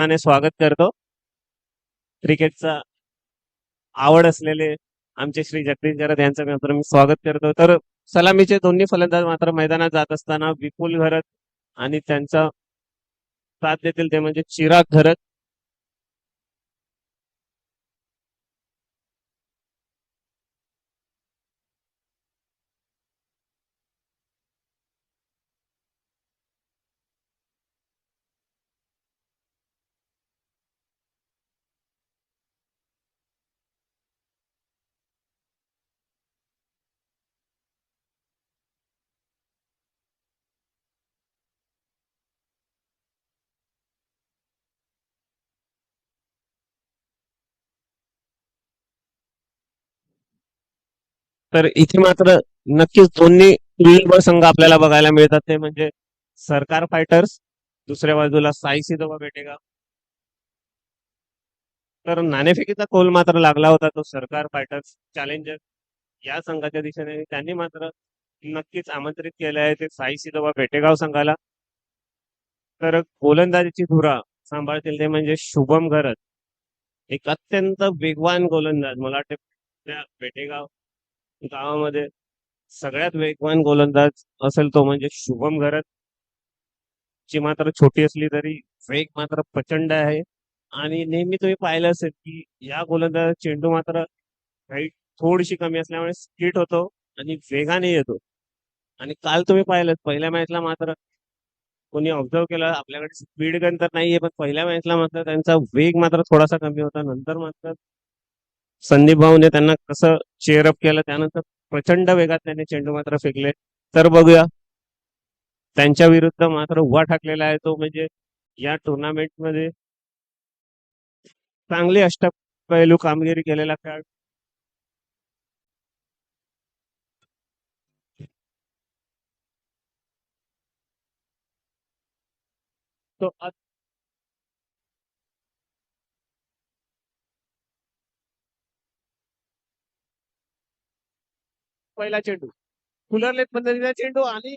आणि स्वागत करतो. क्रिकेटचा आवड असलेले आमचे श्री जगदीश घरत यांचं मात्र मी स्वागत करतो. तर सलामीचे दोन्ही फलंदाज मात्र मैदानात जात असताना विपुल घरत आणि त्यांचा साथ देतील ते म्हणजे चिराग घरत. तर इथे मात्र नक्कीच दोन्ही तुल्यबळ संघ आपल्याला बघायला मिळतात, ते म्हणजे सरकार फायटर्स, दुसऱ्या बाजूला साई सिधोबा बेटेगा. तर नाणेफेकीचा कौल मात्र लागला होता तो सरकार फायटर्स चॅलेंजर या संघाच्या दिशेने. त्यांनी मात्र नक्कीच आमंत्रित केले आहे ते साई सिधोबा बेटेगाव संघाला. तर गोलंदाजीची धुरा सांभाळतील ते म्हणजे शुभम घरत, एक अत्यंत वेगवान गोलंदाज. मला वाटते त्या बेटेगाव गावामध्ये सगळ्यात वेगवान गोलंदाज असेल तो म्हणजे शुभम घरत, ची मात्र छोटी असली तरी वेग मात्र प्रचंड आहे. आणि नेहमी तुम्ही पाहिलं असेल की या गोलंदाज चेंडू मात्र हाईट थोडीशी कमी असल्यामुळे स्किट होतो आणि वेगाने येतो. आणि काल तुम्ही पाहिलं पहिल्या मॅचला मात्र कोणी ऑब्झर्व केलं, आपल्याकडे स्पीड गन तर नाहीये, पण पहिल्या मॅचला मात्र त्यांचा वेग मात्र थोडासा कमी होता. नंतर मात्र संदीप भाऊने त्यांना कसं चेअरअप केलं, त्यानंतर प्रचंड वेगात त्यांनी चेंडू मात्र फेकले. तर बघूया, त्यांच्या विरुद्ध मात्र उभा ठाकलेला आहे तो म्हणजे या टुर्नामेंटमध्ये चांगली अष्टपैलू कामगिरी केलेला खेळाडू. तो पहिला चेंडू फुलरलेट पद्धतीचा चेंडू आणि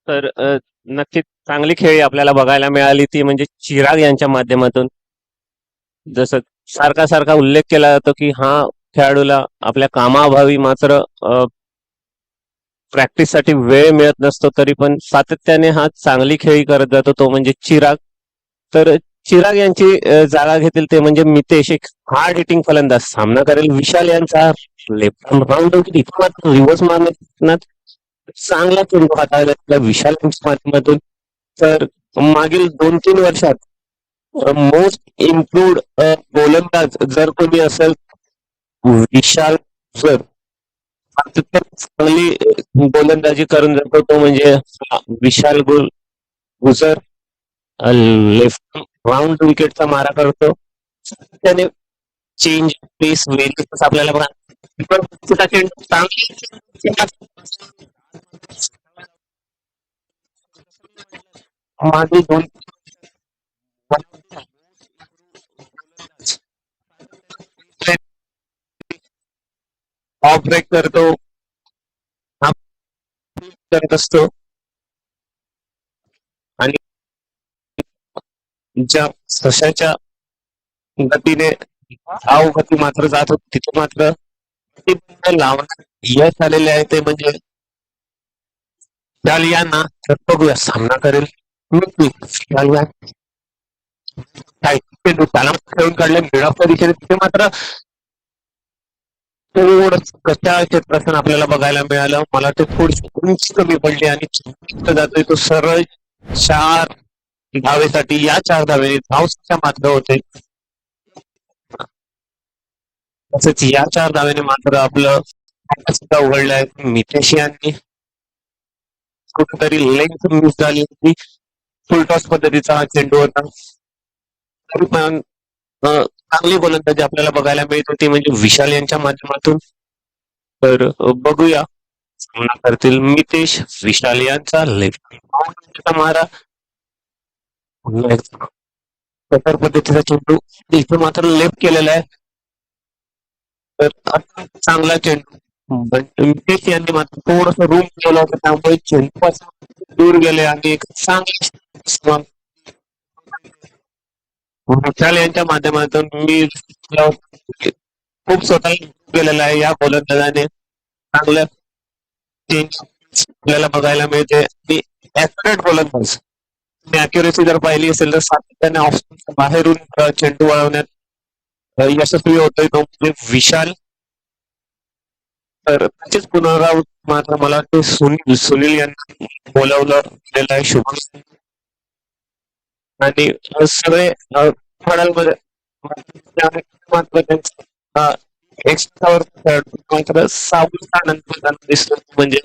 तर नक्कीच चांगली खेळी आपल्याला बघायला मिळाली ती म्हणजे चिराग यांच्या माध्यमातून. जसं सारखा सारखा उल्लेख केला जातो की हा खेळाडूला आपल्या कामाअभावी मात्र प्रॅक्टिससाठी वेळ मिळत नसतो, तरी पण सातत्याने हा चांगली खेळी करत जातो तो म्हणजे चिराग. तर चिराग यांची जागा घेतील ते म्हणजे मितेश, एक हार्ड हिटिंग फलंदाज सामना करेल विशाल यांचा लेफ्ट राऊंड रिव्हर्स मारण्यात चांगला चेंडू हाताळला विशाल यांच्या माध्यमातून. तर मागील 2-3 वर्षात मोस्ट इम्प्रूव्ड गोलंदाज जर कोणी असेल विशाल जर तर चांगली गोलंदाजी करून जातो तो म्हणजे विशाल गुजर. लेफ्ट राऊंड विकेटचा मारा करतो त्याने. चेंज पेस वेरिएशन्स आपल्याला बघा. पण तिचा चेंडू चांगली मागे दोन ऑफ ब्रेक करतो, हा करत असतो. आणि ज्या सशाच्या गतीने धाव गती मात्र जात होती तिथे मात्र लावण्यात यश आलेले आहे ते म्हणजे यांना. तर बघूया सामना करेल त्याला खेळून काढले मिळवच्या दिशेने तिथे मात्र थोडं कशा क्षेत्रातून आपल्याला बघायला मिळालं. मला ते थोडीशी उंची कमी पडली आणि जातोय तो सरळ 4 धावेसाठी. या 4 धावेने धावसंख्या मात्र होते. तसेच या 4 धावेने मात्र आपलं सुद्धा उघडलं आहे. मितेश यांनी कुठेतरी लेंथ मिस झाली होती. फुल टॉस पद्धतीचा हा चेंडू होता. तरी पण चांगली गोलंदाजी आपल्याला बघायला मिळत होती म्हणजे विशाल यांच्या माध्यमातून. तर बघूया सामना करतील मितेश विशाल यांचा लेफ्ट मारा. पुन्हा एकदा कटर पद्धतीचा चेंडू इथे मात्र लेफ्ट केलेला आहे. तर आता चांगला चेंडू मितेश यांनी मात्र थोडस रूम केलं होतं त्यामुळे चेंडू पासून दूर गेले आणि एक चांगला विशाल यांच्या माध्यमातून मी खूप स्वतःला केलेला आहे या गोलंदाजाने. चांगलं चेंज आपल्याला बघायला मिळते आणि ऍक्युरेट गोलंदाज. अॅक्युरेसी जर पाहिली असेल तर सातत्याने ऑफ बाहेरून चेंडू वळवण्यात यशस्वी होतोय तो म्हणजे विशाल. तर त्याचीच पुनरावृत्ती मात्र मला वाटते सुनील यांना बोलावलं गेलेलं आहे शुभम. आणि सगळे खेळाडूमध्ये मात्र त्यांचा एक्स्ट्रावर मात्र 6 स्थानांतर दिसतो म्हणजे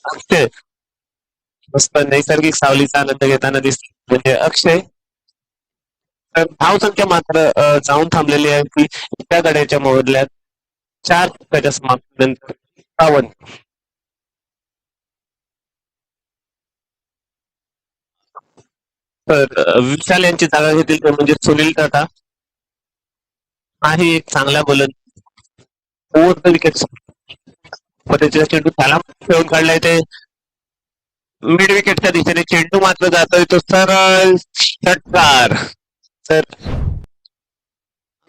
अक्षय मस्त नैसर्गिक सावलीचा आनंद घेताना दिसतो म्हणजे अक्षय. तर धावसंख्या मात्र जाऊन थांबलेली आहे की एका गड्याच्या मोबदल्यात 4 समाप्तीनंतर 57. तर विशाल यांची जागा घेतील ते म्हणजे सुनील टाटा. हाही एक चांगला बोलर. ओव्हर द विकेट पद्धतीचा चेंडू त्याला खेळून काढलाय ते मिड विकेटच्या दिशेने. चेंडू मात्र जातोय तो सरळ षटकार. तर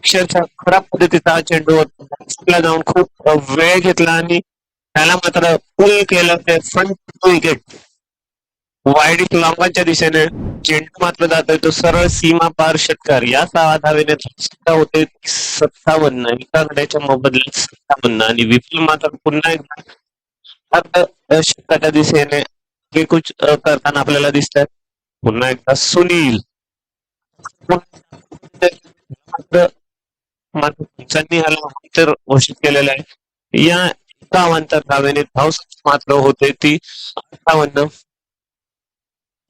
अक्षरशः खराब पद्धतीचा हा चेंडू होता जाऊन खूप वेळ घेतला आणि त्याला मात्र पुल केलं ते फ्रंट विकेट वाईड लॉंगाच्या दिशेने. चेंडू मात्र जातोय तो सरळ सीमा पार षटकार. या 6 धावेने सुद्धा होते 57 एका गड्याच्या मोबदल्यात 57. आणि विपुल मात्र पुन्हा एकदा षटकाच्या दिशेने कुछ करताना आपल्याला दिसतात. पुन्हा एकदा सुनील मात्र पंचांनी ह्याला तर घोषित केलेलं आहे. या 51 धावेने धावसंख्या मात्र होते ती 58.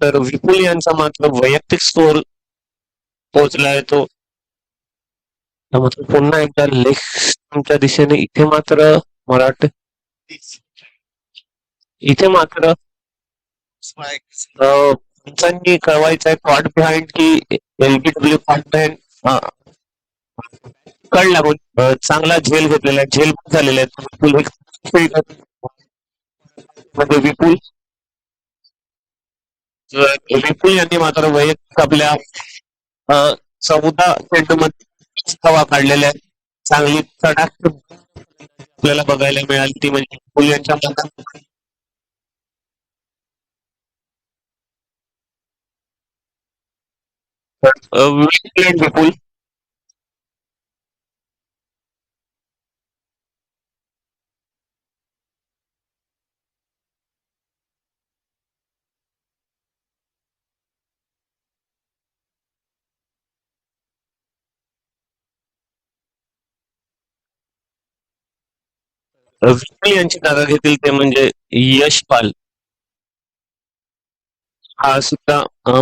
तर विपुल यांचा मात्र वैयक्तिक स्कोर पोहोचला आहे तो मात्र पुन्हा एकदा लेगच्या दिशेने. इथे मात्र मला वाटतं इथे मात्र पंचांनी कळवायचं आहे कॉट बिहाइंड की एलबीडब्ल्यू कॉट बिहाइंड कळला चांगला झेल घेतलेला आहे, झेल झालेला आहे विपुल म्हणजे विपुल यांनी मात्र वैयक्तिक आपल्या अ, 14 चेंडूमध्ये हवा काढलेल्या आहेत. चांगली तडाख आपल्याला बघायला मिळाली ती म्हणजे विपुल यांच्या मनात विपुल विपुल यांची जागा घेतील ते म्हणजे यशपाल. हा सुद्धा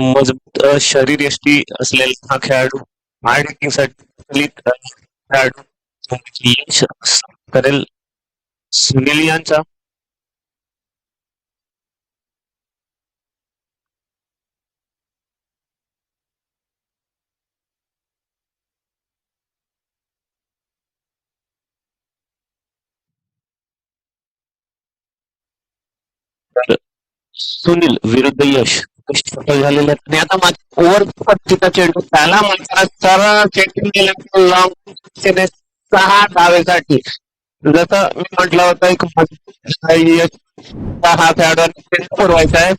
मजबूत शरीरयष्टी असलेला हा खेळाडू साठी खेळाडू यश करेल सुनील यांचा. तर सुनील विरुद्ध यश सफल झालेले आहेत. आणि आता मात्र ओव्हर पट्टीचा चेंडू त्याला मात्र सरळ चेंडू गेला लॉंग 6 धावेसाठी. जसं मी म्हटलं होतं एक यश हा खेळाडू चेंडू पुरवायचा आहे.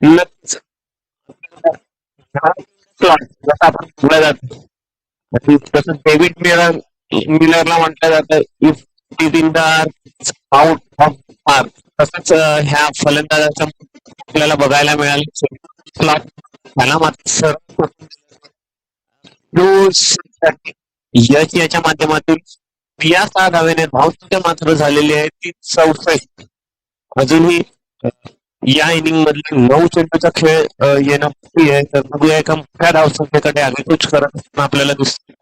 नक्कीच जसं आपण म्हटलं जातं तसं डेव्हिड मिलरला म्हटलं जातं if it in the out of mark. तसंच ह्या फलंदाजाच्या आपल्याला बघायला मिळालं त्याला मात्र यश याच्या माध्यमातून या 6 धावेने धावसंख्या मात्र झालेली आहे ती 64. अजूनही या इनिंग मधले 9 चेंडूचा खेळ येणं बाकी आहे. तर बघूया एका मोठ्या धावसंख्येकडे आगेकूच करत असताना आपल्याला दिसतो.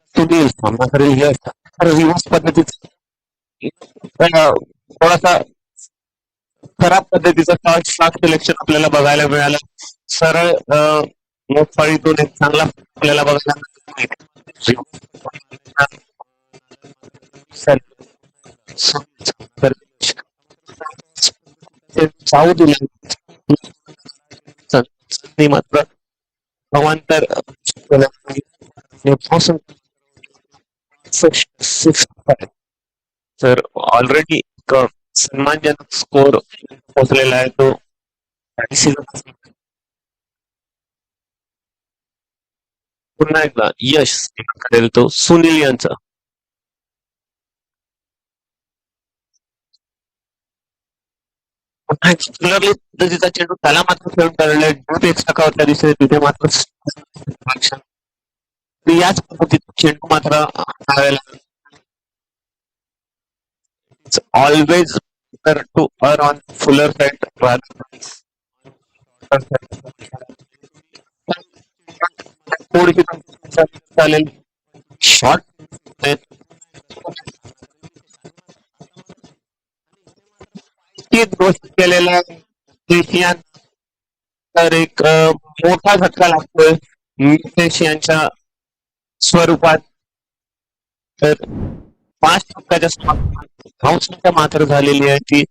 सुनील सामना करेल यश तर रिव्हर्स पद्धतीचा थोडासा खराब पद्धतीचं शॉट सिलेक्शन आपल्याला बघायला मिळालं. सरळ मोठफळीतून एक चांगला आपल्याला बघायला चावू दिले मात्र अवांतर तर ऑलरेडी सन्मानजनक स्कोर पोहोचलेला आहे तो. पुन्हा एकदा यश करेल तो सुनील यांचा. पुन्हा एक सुंदरली पद्धतीचा चेंडू त्याला मात्र खेळून काढलाय. दूध एक टाकावरच्या दिसतोय तिथे मात्र याच पद्धतीचा चेंडू मात्र always to err on fuller side थोडीशी चालेल शॉर्ट तीच गोष्ट केलेला तर एक मोठा झटका लागतोय नितेश यांच्या स्वरूपात. तर 5 टक्क्याच्या धावसंख्या मात्र झालेली आहे ती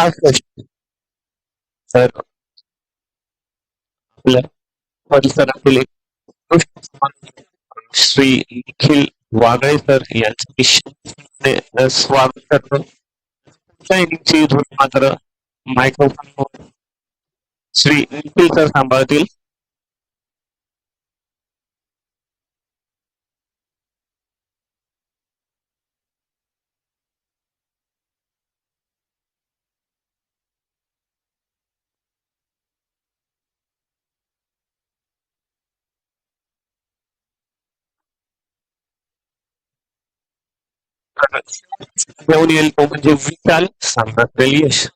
66. तर आपल्या परिसरातील एक श्री निखिल वागळे सर यांचं स्वागत करतो. इनिंगची धून मात्र मायक्रोफोन श्री निखिल सर सांभाळतील. घेऊन येईल तो म्हणजे विशाल सामना यश.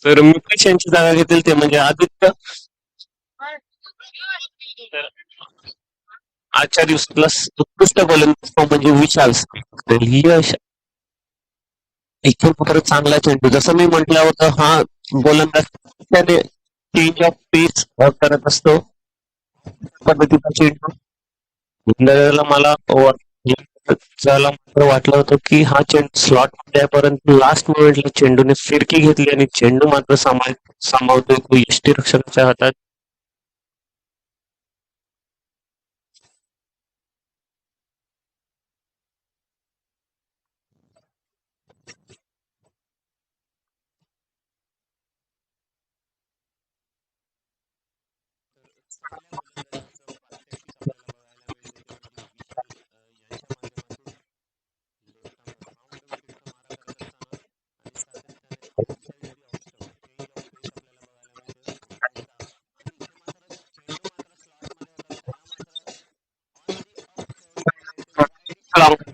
तर मुकेश यांची जागा घेतील ते म्हणजे आदित्य. तर आजच्या दिवसातला उत्कृष्ट गोलंदाज तो म्हणजे विशाल. तर यश इथे मात्र चांगला चेंडू जसं मी म्हटलं होतं हा गोलंदाज त्याने चेंज ऑफ पेस करत असतो पद्धतीचा चेंडू. इंग्लंडला मला त्याला मात्र वाटलं होतं की हा चेंडू स्लॉट मध्ये आहे परंतु लास्ट मोमेंटला चेंडूने फिरकी घेतली आणि चेंडू मात्र सांभाळतोय तो यष्टीरक्षकाच्या हातात.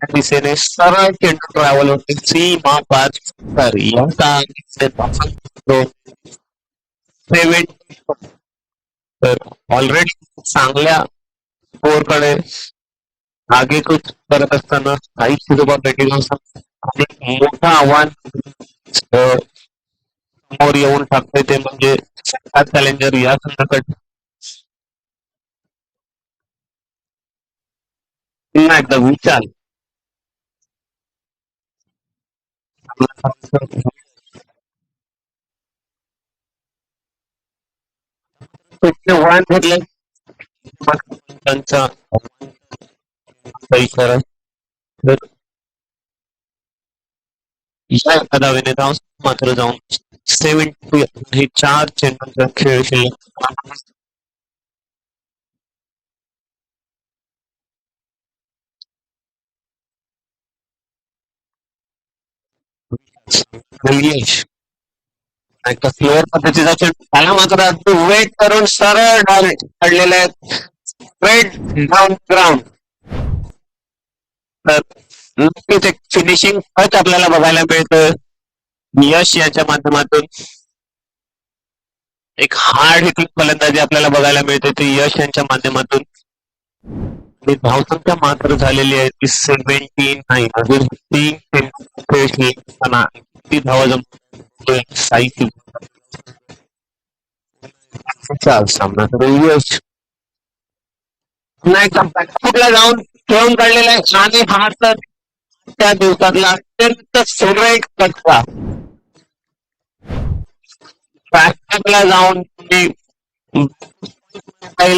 दिशेने सरळ चेंडू ट्रॅव्हल होते सीमा पार तर याचा सेव्हन. तर ऑलरेडी चांगल्या स्कोअरकडे आगेकूच करत असताना काही शिरोबा बॅटिंग मोठं आव्हान समोर येऊन टाकते ते म्हणजे चॅलेंजर या संघाकडे पुन्हा एकदा विचार. वळण घेतलं त्यांचा इशारा. तर या एका धावेने धाव मात्र जाऊन 70 हे 4 चेंडूंचा खेळ शिल्लक. यश एका स्लोअर पद्धतीचा चेंडू त्याला मात्र वेट करून सरळ डायरेक्ट काढलेले आहेत स्ट्रेट डाऊन ग्राउंड. तर नक्कीच एक फिनिशिंग टच आपल्याला बघायला मिळतं यश याच्या माध्यमातून. एक हार्ड हिटिंग फलंदाजी आपल्याला बघायला मिळते ते यश यांच्या माध्यमातून. आणि धावसंख्या मात्र झालेली आहे ती 79. अजून 3 ती धावा जमतोय साई सामना तर यश पुन्हा एकदा बॅकफुटला जाऊन खेळून काढलेला आहे आणि हा तर त्या दिवसातला अत्यंत सुरेख फटका. बॅकफुटला जाऊन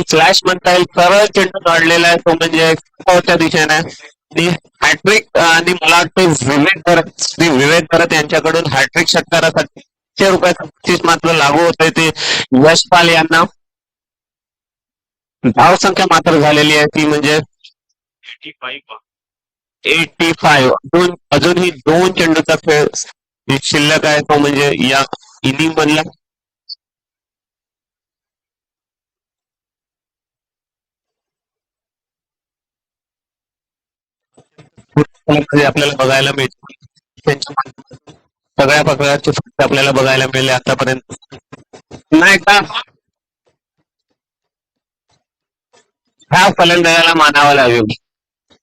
फ्लॅश म्हणता येईल सरळ चेंडू काढलेला आहे तो म्हणजे च्या दिशेने आणि हॅट्रिक आणि मला वाटतं विवेक भरत यांच्याकडून हॅट्रिक षटकारासाठी ₹100 बक्षीस मात्र लागू होते ते यशपाल यांना. धावसंख्या मात्र झालेली आहे ती म्हणजे 85. अजूनही 2 चेंडूचा खेळ शिल्लक आहे तो म्हणजे या इनिंग मधला. आपल्याला बघायला मिळते सगळ्या प्रकारचे फक्त आपल्याला बघायला मिळाले आतापर्यंत. नाही का ह्या फलंदाजाला मानावं लागेल.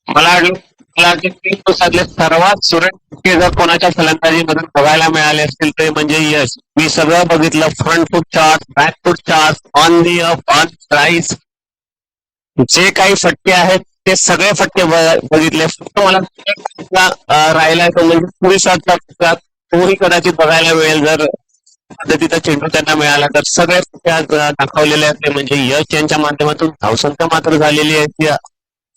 मला वाटलं 3 दिवसातले सर्वात सुरेख फटके जर कोणाच्या फलंदाजीमधून बघायला मिळाले असतील ते म्हणजे यश. मी सगळं बघितलं front foot chart back foot chart on the up on rice जे काही फटके आहेत ते सगळे फटके बघितले. फक्त मला राहिलाय तो म्हणजे पुढील शॉटचा फटका तोही कदाचित बघायला मिळेल जर पद्धतीचा चेंडू त्यांना मिळाला तर. सगळे फटके आज दाखवलेले आहेत ते म्हणजे यश यांच्या माध्यमातून धावसंख्या मात्र झालेली आहे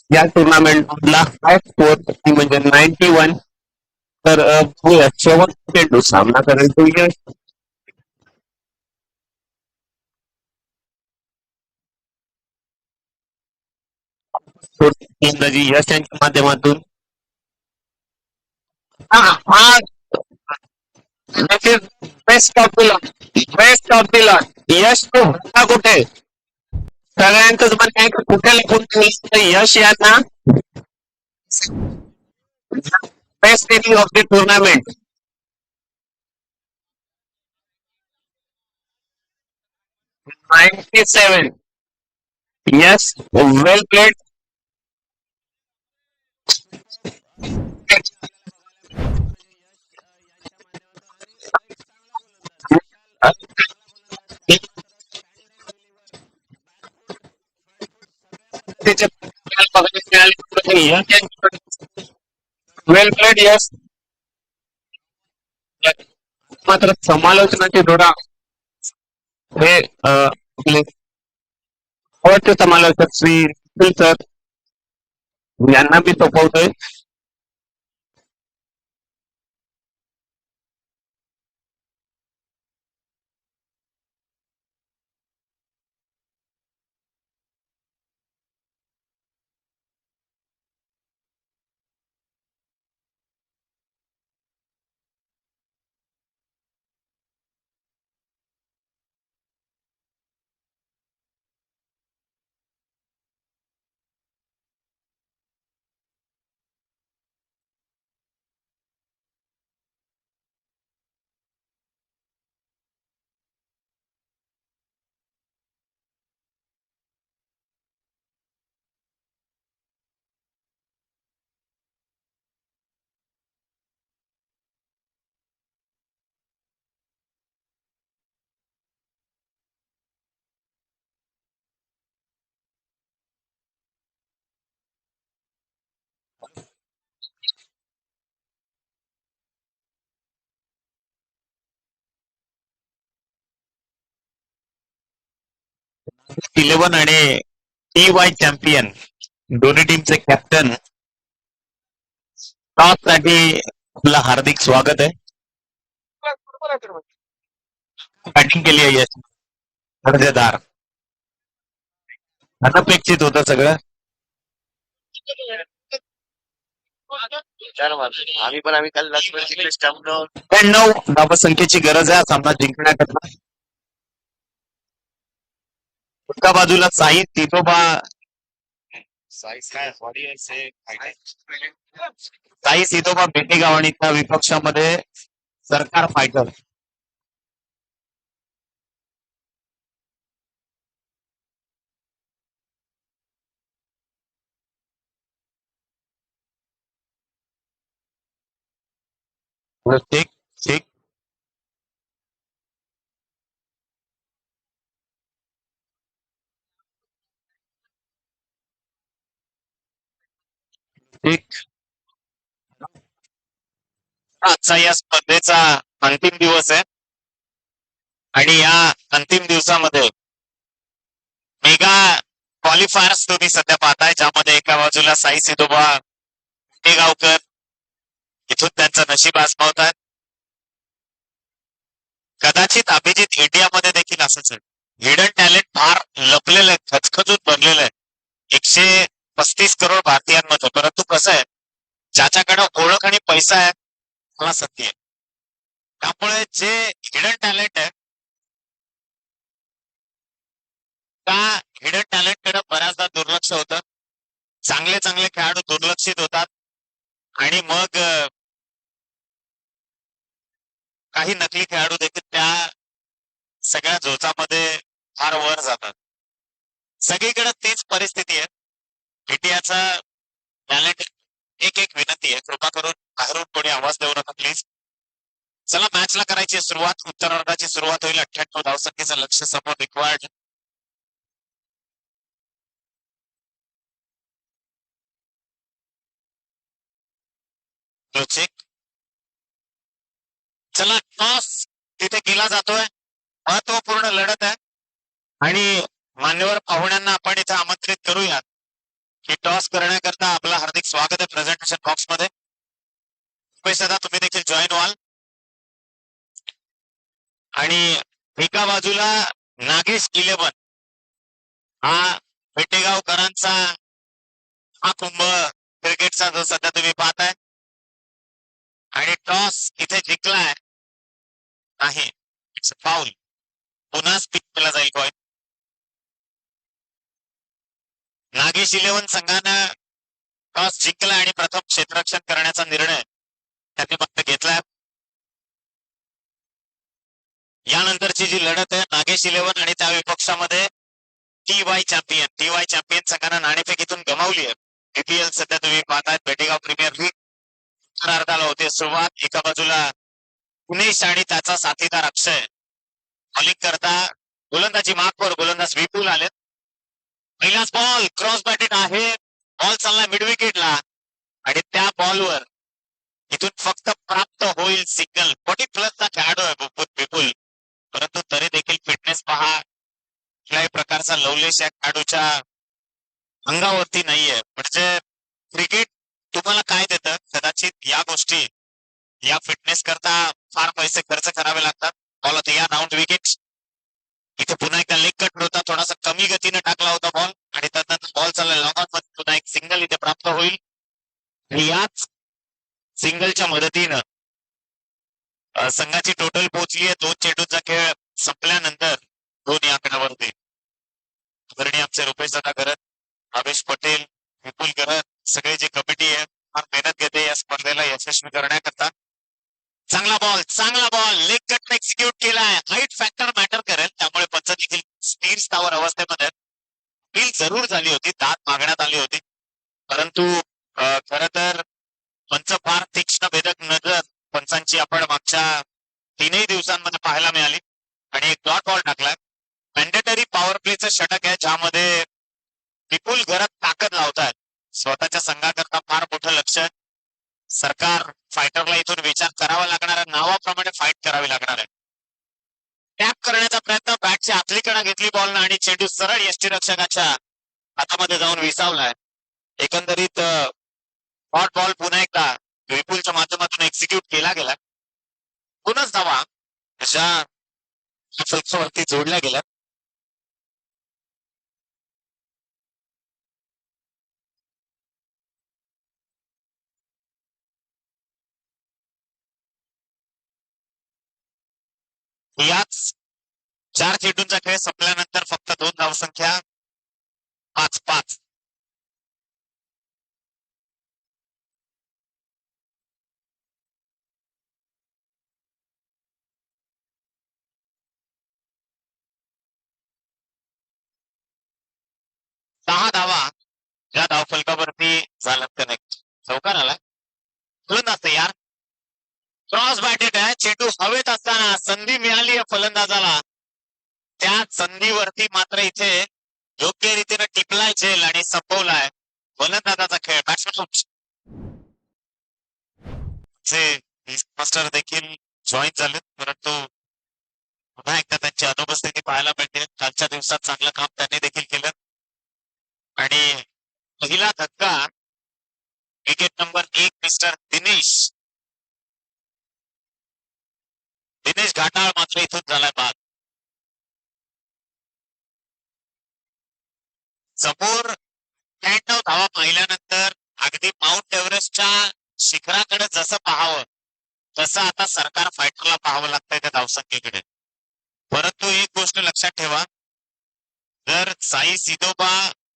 या टुर्नामेंट मधला हाय स्कोअर म्हणजे 91. तर शेवट चेंडू सामना करेल तो यश. फलंदाजी यश यांच्या माध्यमातून हा best of the lot best of the lot Yash तो होता कुठे सगळ्यांचंच म्हणणं आहे की कुठे लपून यश यांना best inning of the tournament 97. Yes, well played. Well played. Yes. मात्र समालोचनाची थोडा हे आपले आवडते समालोचक श्री निखिल सर यांना मी सोपवतोय. 11 आणि TY चॅम्पियन दोन्ही टीमचे कॅप्टन टॉस साठी आपलं हार्दिक स्वागत आहे. बॅटिंग केली आहे यश. दर्जेदार. अनपेक्षित होतं सगळं. आम्ही काल 96 धावसंख्येची गरज आहे हा सामना जिंकण्याकरता. एका बाजूला साई तितोबा साई सितोबा बेटेगाव आणि त्या विपक्षामध्ये सरकार फायटर. ठीक ठीक ठीक. आजचा या स्पर्धेचा अंतिम दिवस आहे आणि या अंतिम दिवसामध्ये मेगा क्वालिफायर्स तुम्ही सध्या पाहताय, ज्यामध्ये एका बाजूला साई सितोबा गावकर इथून त्यांचं नशीब आजमावतात. कदाचित अभिजित इंडियामध्ये देखील असंच आहे. हिडन टॅलेंट फार लपलेलं आहे, खचखचून बनलेलं आहे 135 करोड भारतीयांमध्ये. परंतु कसं आहे, ज्याच्याकडे ओळख आणि पैसा आहे त्याला सत्य आहे. त्यामुळे जे हिडन टॅलेंट आहे त्या हिडन टॅलेंट कडे बऱ्याचदा दुर्लक्ष होतं. चांगले चांगले खेळाडू दुर्लक्षित होतात आणि मग काही नकली खेळाडू देखील त्या सगळ्या झोचामध्ये फार वर जातात. सगळीकडे तीच परिस्थिती आहे. इंडियाचा टॅलेंट. एक विनंती आहे, कृपा करून बाहेरून कोणी आवाज देऊ नका प्लीज. चला मॅचला करायची सुरुवात. उत्तरार्धाची सुरुवात होईल. 98 धावसंख्येचं लक्ष समोर रिक्वायर्ड. चेक. चला टॉस तिथे केला जातोय. महत्वपूर्ण लढत आहे आणि मान्यवर पाहुण्यांना आपण इथे आमंत्रित करूयात की टॉस करण्याकरता आपलं हार्दिक स्वागत आहे प्रेझेंटेशन बॉक्स मध्ये. पैसा तुम्ही देखील जॉईन व्हाल. आणि एका बाजूला नागेश 11 हा पेटेगावकरांचा हा कुंभ क्रिकेटचा जो सध्या तुम्ही पाहताय. आणि टॉस इथे जिंकलाय नाही. It's foul. पुन्हा स्पिक केला जाईल कॉइन. नागेश 11 संघानं टॉस जिंकला आणि प्रथम क्षेत्ररक्षण करण्याचा निर्णय त्यांनी फक्त घेतलाय. यानंतरची जी लढत आहे नागेश 11 आणि त्या विपक्षामध्ये टी वाय चॅम्पियन संघानं नाणेफेकीतून गमावली आहे. बीपीएल सध्या तुम्ही पाहताय बेटेगाव प्रीमियर लीग उत्तरार्धाला होते सुरुवात. एका बाजूला उमेश आणि त्याचा साथीदार अक्षय बॉलिंग करता गोलंदाजी मार्कवर गोलंदाज विपुल आलेत. पहिलाच बॉल क्रॉस बॅटेड आहे. बॉल चालला मिड विकेटला आणि त्या बॉलवर इथून फक्त प्राप्त होईल सिग्नल. 40 प्लसचा खेळाडू आहे विपुल, परंतु तरी देखील फिटनेस पहा कुठल्याही प्रकारचा लवलेश या खेळाडूच्या अंगावरती नाहीये. म्हणजे क्रिकेट तुम्हाला काय देतं, कदाचित या गोष्टी या फिटनेस करता फार पैसे खर्च करावे लागतात. बॉल होते या राऊंड विकेट. इथे पुन्हा एकदा लेग कट होता, थोडासा कमी गतीने टाकला होता बॉल आणि त्यानंतर बॉल चालला लॉंग ऑन मध्ये पुन्हा एक सिंगल इथे प्राप्त होईल. याच सिंगलच्या मदतीनं संघाची टोटल पोहोचली आहे 2 चेंडूचा खेळ संपल्यानंतर 2 या आकड्यावरती. आदरणीय आमचे रुपेश दादा करत, अवेश पटेल, विपुल करत, सगळे जे कमिटी आहे फार मेहनत घेते या स्पर्धेला यशस्वी करण्याकरता. चांगला बॉल लेग कट एक्झिक्यूट केलाय. हाईट फॅक्टर मॅटर करेल, त्यामुळे पंच देखील स्थिर स्थावर अवस्थेमध्ये अपील जरूर झाली होती, दाद मागण्यात आली होती, परंतु खर तर पंच फार तीक्ष्ण भेदक नजर पंचांची आपण मागच्या 3 दिवसांमध्ये पाहायला मिळाली आणि एक डॉट बॉल टाकलाय. मॅन्डेटरी पॉवर प्लेचं षटक आहे, ज्यामध्ये विपुल घरात ताकद लावतात. स्वतःच्या संघाकरता फार मोठं लक्ष. सरकार फायटरला इथून विचार करावा लागणार आहे, नावाप्रमाणे फाईट करावी लागणार आहे. टॅप करण्याचा प्रयत्न, बॅटची आतली कणा घेतली बॉलनं आणि चेंडू सरळ यष्टीरक्षकाच्या हातामध्ये जाऊन विसावलाय. एकंदरीत हॉट बॉल पुन्हा एकदा विपुलच्या माध्यमातून एक्झिक्यूट केला गेला. पुनच धावा अशा फलकावरती जोडल्या गेल्या. याच 4 चेंडूंचा खेळ संपल्यानंतर फक्त 2 धावसंख्या 5-5. सहा धावा या धावफलकावरती झाल्यात कनेक्ट. चौकार आला फलंदाज यार. क्रॉस बॅटेड आहे, चेंडू हवेत असताना संधी मिळाली आहे फलंदाजाला. त्या संधीवरती मात्र इथे योग्य रीतीने टिपलाय झेल आणि संपवलाय फलंदाजाचा खेळ. बॅट्समन मास्टर देखील जॉईन झालेत, परंतु पुन्हा एकदा त्यांची अनुपस्थिती पाहायला मिळते. कालच्या दिवसात चांगलं काम त्यांनी देखील केलं आणि पहिला धक्का विकेट नंबर 1 मिस्टर दिनेश घाटाळ मात्र इथून झालाय बाद. समोर 93 धावा पाहिल्यानंतर अगदी माउंट एव्हरेस्टच्या शिखराकडे जसं पाहावं तसं आता सरकार फायटरला पाहावं लागतंय त्या धावसंख्येकडे. परंतु एक गोष्ट लक्षात ठेवा, जर साई सिदोबा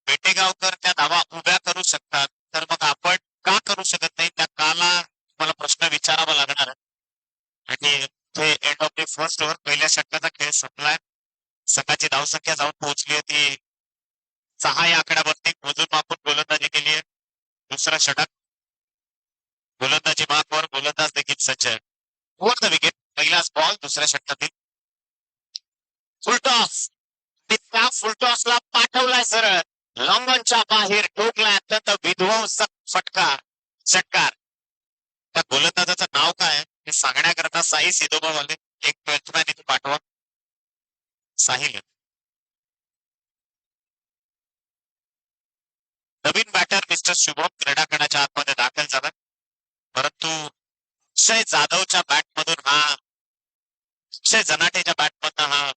बेटेगावकर त्या धावा उभ्या करू शकतात तर मग आपण का करू शकत नाही, त्या काला मला प्रश्न विचारावा लागणार आहे. आणि ते end of the first over पहिल्या षटकाचा खेळ संपलाय. संघाची धावसंख्या जाऊन पोहोचली आहे ती 6 या आकड्यावरती. मोजून मापून गोलंदाजी केली आहे. दुसरा षटक गोलंदाजी मार्कवर, गोलंदाज देखील सज्ज आहे. ओव्हर द विकेट पहिलाच बॉल दुसऱ्या षटकातील फुलटॉस. त्या फुलटॉसला पाठवलाय सरळ लॉंगॉनच्या बाहेर, ठोकलाय अत्यंत विध्वंसक षटकार. त्या गोलंदाजाचं नाव काय हे सांगण्याकरता साई सिदोबावाले एक बॅट्समॅन इथे पाठवा. साहिल नवीन बॅटर मिस्टर शुभम क्रीडांगणाच्या आतमध्ये दाखल झाला, परंतु अक्षय जाधवच्या बॅटमधून अक्षय जनाटेच्या बॅटमधून हा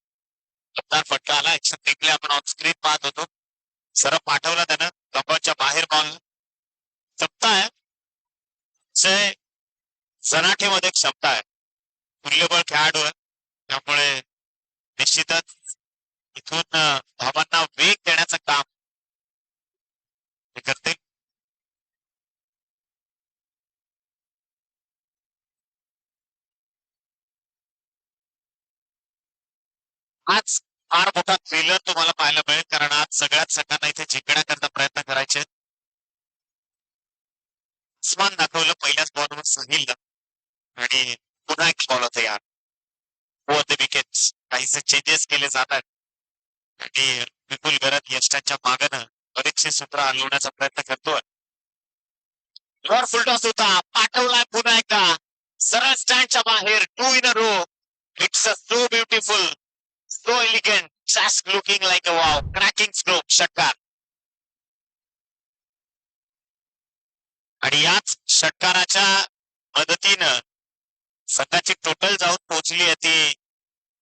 शब्दार फटका आला. ऍक्शन रिप्ले आपण ऑन स्क्रीन पाहत होतो. सरळ पाठवला त्यानं लॉंगॉनच्या बाहेर बॉल. क्षमता आहे अक्षय जनाठेमध्ये, क्षमता आहे, तुल्यबळ खेळाडू आहे, त्यामुळे निश्चितच इथून धावांना वेग देण्याचं काम करते. आज फार मोठा थ्रिलर तुम्हाला पाहायला मिळेल, कारण आज सगळ्याच संघांना इथे जिंकण्याकरता प्रयत्न करायचे आहेत. आसमान दाखवलं पहिल्याच बॉलवर साहिलला आणि पुन्हा एक बॉल होता यार. ओव्हर द विकेट्स काहीसे चेंजेस केले जातात आणि विपुल गरज यष्टांच्या मागणं बरेचसे सूत्र हलवण्याचा प्रयत्न करतोय. वर फुलटॉस होता, पाठवलाय पुन्हा एकदा सरळ स्टँडच्या बाहेर 2 in a row. It's so beautiful, so elegant, just looking like a wow, cracking stroke, षटकार. आणि याच षटकाराच्या मदतीनं संघाची टोटल जाऊन पोहोचली आहे ती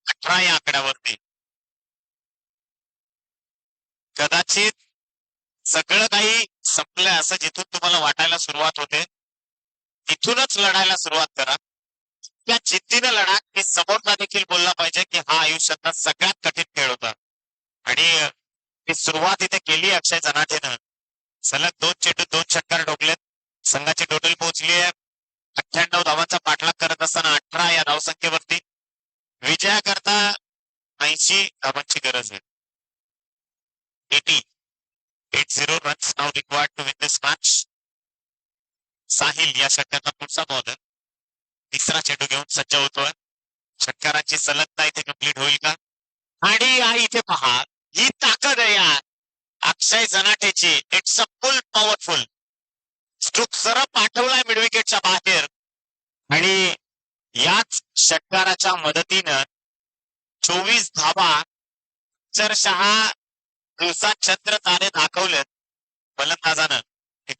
18 या आकड्यावरती. कदाचित सगळं काही संपलंय असं जिथून तुम्हाला वाटायला सुरुवात होते, तिथूनच लढायला सुरुवात करा. त्या जिद्दीनं लढा की समोरचा देखील बोलला पाहिजे की हा आयुष्यातला सगळ्यात कठीण खेळ होता. आणि ती सुरुवात इथे केली अक्षय जनाठेनं. सलग 2 चेंडू 2 षटकार ठोकलेत. संघाची टोटल पोहोचली आहे 98 धावांचा पाठलाग करत असताना 18 या धावसंख्येवरती. विजयाकरता 80 धावांची गरज आहे. 80 runs now required to win this match. Sahil या षटकाचा पुढचा बॉलर तिसरा चेंडू घेऊन सज्ज होतोय. षटकारांची सलगता इथे कंप्लीट होईल का? आणि इथे पहा, ही ताकद आहे या अक्षय जनाठेची. It's a full powerful stroke सरळ पाठवलाय मिड विकेटच्या बाहेर आणि याच षटकाराच्या मदतीनं 24 धावा अक्षरशः दिवसात चंद्र तारे दाखवलेत फलंदाजानं.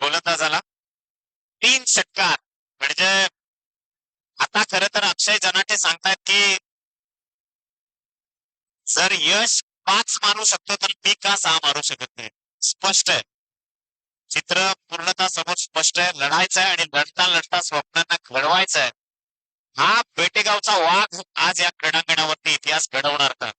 गोलंदाजाला 3 षटकार. म्हणजे आता खरं तर अक्षय जनाठे सांगतायत की जर यश 5 मारू शकतो तर मी का 6 मारू शकत नाही. स्पष्ट आहे, चित्र पूर्णतः समोर स्पष्ट आहे. लढायचं आहे आणि लढता लढता स्वप्नांना घडवायचं आहे. हा बेटेगावचा वाघ आज या क्रीडांगणावरती इतिहास घडवणार का?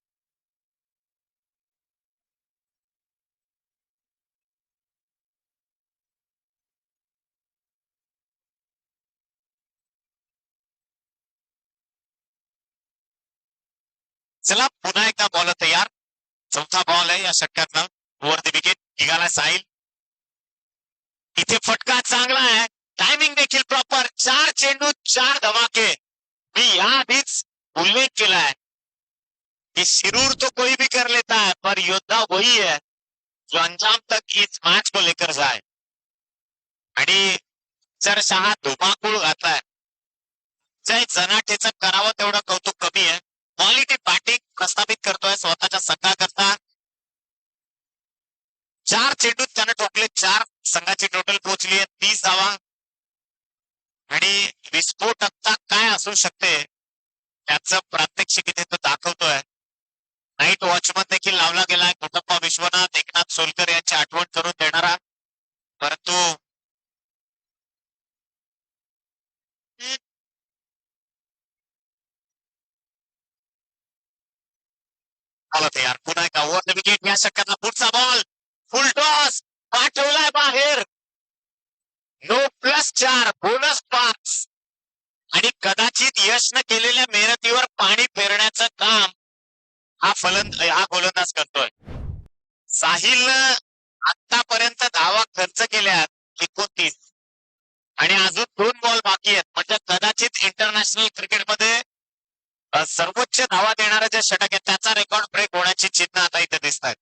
चला पुन्हा एकदा बॉल तयार. चौथा बॉल आहे या षटकातला. ओव्हर द विकेट निघाला साहिल. इथे फटका चांगला आहे, टायमिंग देखील प्रॉपर. 4 चेंडू 4 धमाके. मी याआधीच उल्लेख केलाय कि शिरूर तो कोई भी कर लेता है, पर योद्धा वही है जो अंजाम तक इस मैच को लेकर जाए. आणि अक्षरशः धुमाकूळ घातलाय. जय जनाठेचं करावं तेवढं कौतुक कमी आहे. क्वालिटी बॅटिंग प्रस्थापित करतोय स्वतःच्या संघाकरता. 4 चेंडूत त्यानं ठोकले 4. संघाची टोटल पोहोचली आहे 30 धावा. आणि विस्फोटकता काय असू शकते त्याचं प्रात्यक्षिक इथे तो दाखवतोय. नाईट वॉचमन देखील लावला गेलाय. कुटप्पा विश्वनाथ, एकनाथ सोलकर यांची आठवण करून देणारा. परंतु यार पुन्हा एका ओव्हर द विकेट या षटकातला पुढचा बॉल. फुल टॉस पाठवलाय बाहेर. No +4 bonus 5. आणि कदाचित यशनं केलेल्या मेहनतीवर पाणी फेरण्याचं काम हा गोलंदाज करतोय. साहिलनं आतापर्यंत धावा खर्च केल्यात 29 आणि अजून 2 बॉल बाकी आहेत. म्हणजे कदाचित इंटरनॅशनल क्रिकेटमध्ये सर्वोच्च धावा देणारा जे षटक आहे त्याचा रेकॉर्ड ब्रेक होण्याची चिन्ह आता इथे दिसत आहेत.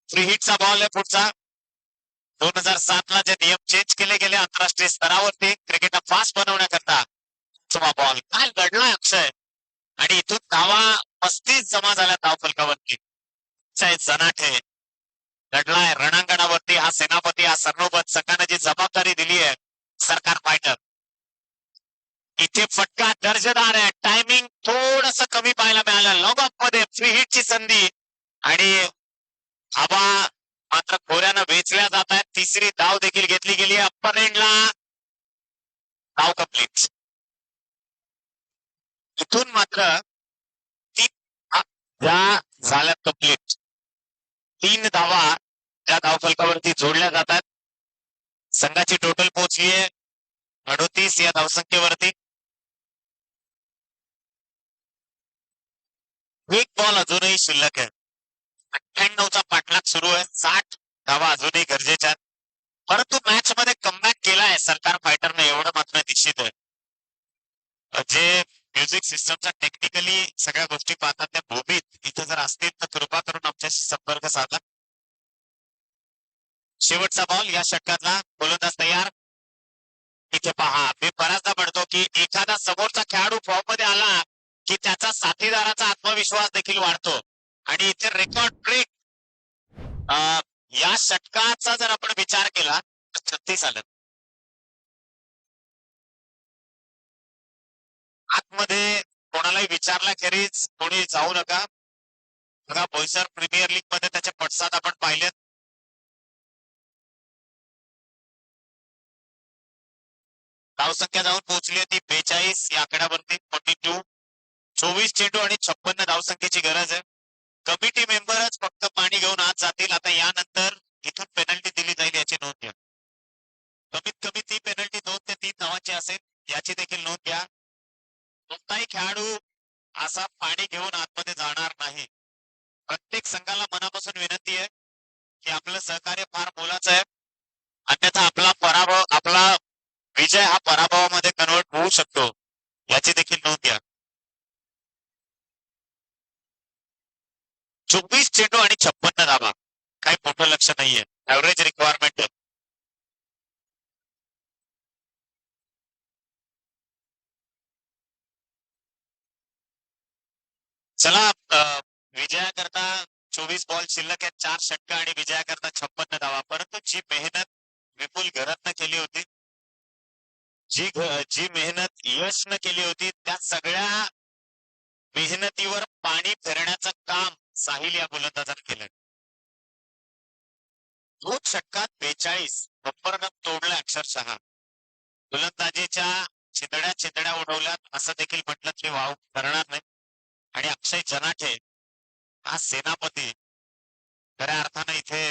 फ्री हिटचा बॉल आहे पुढचा. 2007 ला जे नियम चेंज केले गेले आंतरराष्ट्रीय स्तरावरती क्रिकेटला फास्ट बनवण्याकरता बॉल. काय घडलाय अक्षय. आणि इथून धावा 35 जमा झाल्या धावफलकावरती. अक्षय जनाठे घडलाय रणांगणावरती. हा सेनापती, हा सर्णोबत संघाने जी जबाबदारी दिली आहे सरकार फायटर. इथे फटका दर्जेदार आहे. टायमिंग थोडस कमी पाहायला मिळालं. लॉंग ऑफ मध्ये फ्री हिटची संधी आणि धावा मात्र खोऱ्यानं वेचल्या जात आहेत. तिसरी धाव देखील घेतली गेली आहे. अप्पर एंडला धाव कंप्लीट. इथून मात्र 3 झाल्या कंप्लीट. 3 धावा त्या धावफलकावरती जोडल्या जातात. संघाची टोटल पोहोचली आहे 38 या धावसंख्येवरती. एक बॉल अजूनही शिल्लक आहे. 98चा पाठलाग सुरू आहे. 60 धावा अजूनही गरजेच्या आहेत. परंतु मॅच मध्ये कमबॅक केलाय सरकार फायटरने, एवढं मात्र निश्चित आहे. जे म्युझिक सिस्टमचा टेक्निकली सगळ्या गोष्टी पाहतात त्या भूमीत इथं जर असतील तर कृपा करून आमच्याशी संपर्क साधा. शेवटचा बॉल या षटकातला, गोलंदाज तयार. इथे पहा, मी बऱ्याचदा म्हणतो की एखादा समोरचा खेळाडू फॉर्म मध्ये आला की त्याचा साथीदाराचा आत्मविश्वास देखील वाढतो. आणि इथे रेकॉर्ड ब्रेक या षटकाचा जर आपण विचार केला तर 36 आलं. आतमध्ये कोणालाही विचारल्याखेरीज कोणी जाऊ नका. बघा, बोईसर प्रीमियर लीग मध्ये त्याचे पडसाद आपण पाहिलेत. धावसंख्या जाऊन पोहोचली ती 42 या आकड्यावरती. 42, 24 चेंडू आणि 56 धावसंख्येची गरज आहे. कमिटी मेंबरच फक्त पाणी घेऊन आत जातील. आता यानंतर इथून पेनल्टी दिली जाईल याची नोंद घ्या. कमीत कमी ती पेनल्टी 2 ते 3 धावांची असेल याची देखील नोंद घ्या. कोणताही खेळाडू असा पाणी घेऊन आतमध्ये जाणार नाही. प्रत्येक संघाला मनापासून विनंती आहे की आपलं सहकार्य फार मोलाचं आहे. अन्यथा आपला विजय हा पराभवामध्ये कन्वर्ट होऊ शकतो याची देखील नोंद घ्या. 24 चेंडू आणि 56 धावा, काही मोठं लक्ष नाहीये. ऍव्हरेज रिक्वायरमेंट आहे. चला, विजयाकरता 24 बॉल शिल्लक आहेत, 4 षटकं आणि विजयाकरता 56 धावा. परंतु जी मेहनत विपुल घरातनं केली होती, जी मेहनत यशनं केली होती, त्या सगळ्या मेहनतीवर पाणी फिरण्याचं काम साहिल या गोलंदाजाने केलं. 2 षटकात 42 बंपरनं तोडलं अक्षरशः. गोलंदाजीच्या चितड्या उडवल्यात असं देखील म्हटलं तरी वाव करणार नाही. आणि अक्षय जनाठे हा सेनापती खऱ्या अर्थानं इथे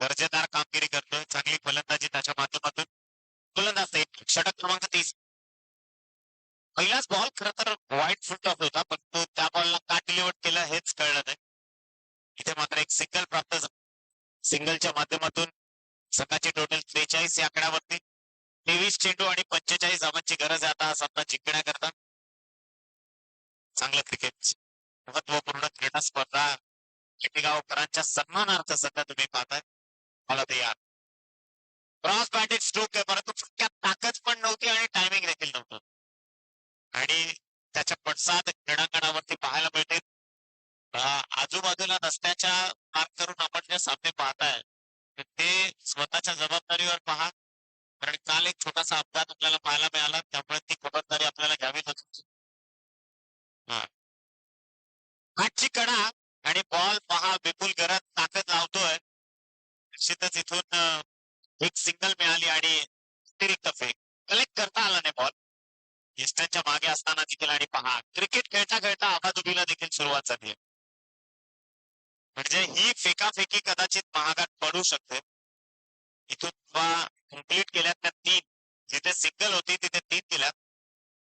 दर्जेदार कामगिरी करतोय. चांगली फलंदाजी त्याच्या माध्यमातून. गोलंदाज षटक क्रमांक 30. पहिलाच बॉल खरं तर वाईट फुट ऑफ होता, पण तो त्या बॉलला का डिलिव्हर केलं हेच कळलं नाही. इथे मात्र एक सिंगल प्राप्त. सिंगलच्या माध्यमातून संघाची टोटल 43 या आकड्यावरती. 23 चेंडू आणि 45 धावांची गरज आहे आता हा सामना जिंकण्याकरता. चांगलं क्रिकेट, महत्वपूर्ण क्रीडा स्पर्धा गावकरांच्या सन्मानार्थ सध्या तुम्ही पाहताय. मला ते यार क्रॉस बॅटेड स्ट्रोक आहे, परंतु फटक्यात ताकद पण नव्हती आणि टायमिंग देखील नव्हतं. आणि त्याच्या पडसाद क्रीडांगणावरती पाहायला मिळते. आजूबाजूला रस्त्याच्या मार्क करून आपण जे सामने पाहताय ते स्वतःच्या जबाबदारीवर पहा. कारण काल एक छोटासा अपघात आपल्याला पाहायला मिळाला, त्यामुळे ती खबरदारी आपल्याला घ्यावी लागते. आजची कडा आणि बॉल पहा, विपुल घरात ताकद लावतोय. निश्चितच इथून एक सिंगल मिळाली आणि अतिरिक्त फेक कलेक्ट करता आला नाही बॉल. इस्टनच्या मागे असताना देखील. आणि पहा, क्रिकेट खेळता खेळता आबाधुबीला देखील सुरुवात झाली आहे. म्हणजे ही फेकाफेकी कदाचित महागात पडू शकते. इथून कम्प्लीट केल्यात त्या 3, जिथे सिंगल होती तिथे 3 दिल्यात.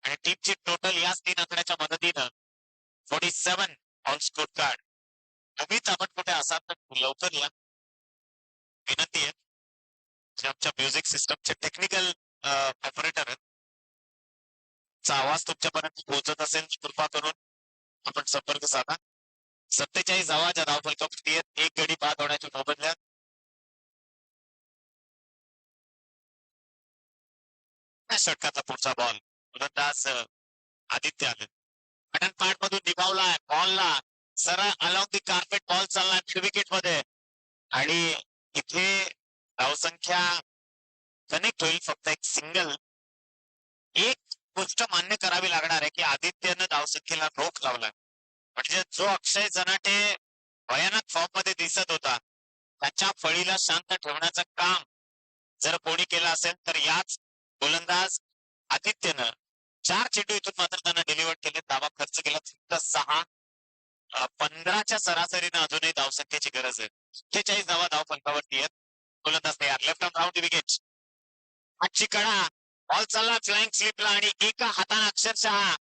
आणि टीमची टोटल याच 3 आकड्याच्या मदतीनं 47 ऑन स्कोर कार्ड. तुम्हीच आपण कुठे असाल तर लवकर या, विनंती आहे. जे आमच्या म्युझिक सिस्टमचे टेक्निकल ऑपरेटर आहेत, चा आवाज तुमच्यापर्यंत पोहोचत असेल तर कृपा करून आपण संपर्क साधा. 47 धावा ज्या धावफलकावरती आहेत, 1 गडी बाद होण्याच्या मोबदल्यात. षटकाचा पुढचा बॉल, गोलंदाज आदित्य आले. पॅटर्न पार्ट मधून निभावलाय बॉलला, सरळ अलॉंग दी कार्पेट बॉल चाललाय मिड विकेट मध्ये. आणि इथे धावसंख्या कनेक्ट होईल फक्त एक सिंगल. एक गोष्ट मान्य करावी लागणार आहे की आदित्यनं धावसंख्येला रोख लावलाय. म्हणजे जो अक्षय जनाटे भयानक फॉर्म मध्ये दिसत होता, त्याच्या फळीला शांत ठेवण्याचं काम जर कोणी केलं असेल तर याच गोलंदाज आदित्यनं. 4 चेंडू इथून मात्र त्यांना डिलिव्हर केले. धावा खर्च केला फक्त 6. 15च्या सरासरीने अजूनही धावसंख्येची गरज आहे. 48 धावा धाव फलकावरती आहेत. गोलंदाज तयार, लेफ्ट आर्म राऊंड विकेट. आजची कडा, बॉल चालला फ्लाइंग स्लिपला आणि एका हाताने अक्षरशः